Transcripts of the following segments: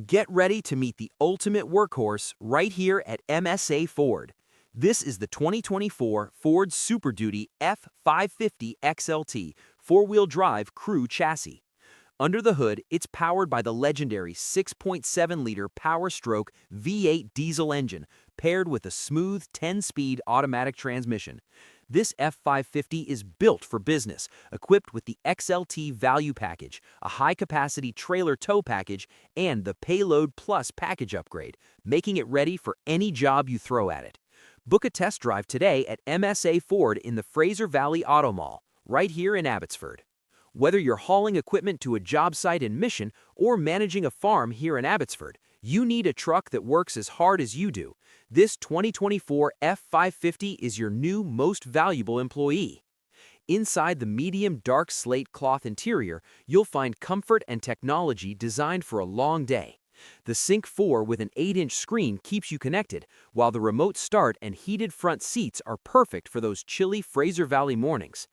Get ready to meet the ultimate workhorse right here at MSA Ford. This is the 2024 Ford Super Duty F-550 XLT four-wheel drive crew chassis. Under the hood, it's powered by the legendary 6.7-liter Power-Stroke V8 diesel engine paired with a smooth 10-speed automatic transmission. This F-550 is built for business, equipped with the XLT Value Package, a high-capacity trailer tow package, and the Payload Plus Package Upgrade, making it ready for any job you throw at it. Book a test drive today at MSA Ford in the Fraser Valley Auto Mall, right here in Abbotsford. Whether you're hauling equipment to a job site in Mission or managing a farm here in Abbotsford, you need a truck that works as hard as you do. This 2024 F-550 is your new most valuable employee. Inside the medium dark slate cloth interior, you'll find comfort and technology designed for a long day. The Sync 4 with an 8-inch screen keeps you connected, while the remote start and heated front seats are perfect for those chilly Fraser Valley mornings.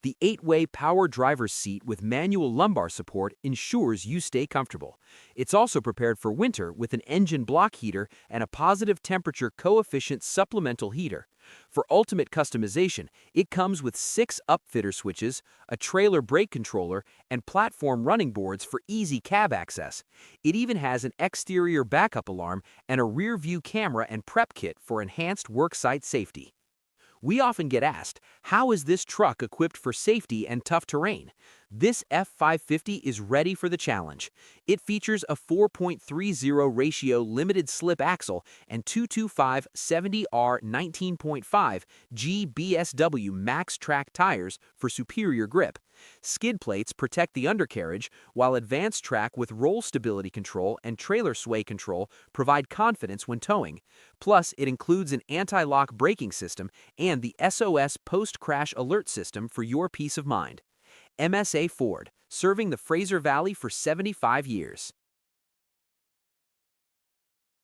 The 8-way power driver's seat with manual lumbar support ensures you stay comfortable. It's also prepared for winter with an engine block heater and a positive temperature coefficient supplemental heater. For ultimate customization, it comes with 6 upfitter switches, a trailer brake controller, and platform running boards for easy cab access. It even has an exterior backup alarm and a rear-view camera and prep kit for enhanced worksite safety. We often get asked, how is this truck equipped for safety and tough terrain? This F-550 is ready for the challenge. It features a 4.30 ratio limited slip axle and 225/70R 19.5 G BSW max track tires for superior grip. Skid plates protect the undercarriage, while advanced track with roll stability control and trailer sway control provide confidence when towing. Plus, it includes an anti-lock braking system and the SOS post-crash alert system for your peace of mind. MSA Ford, serving the Fraser Valley for 75 years.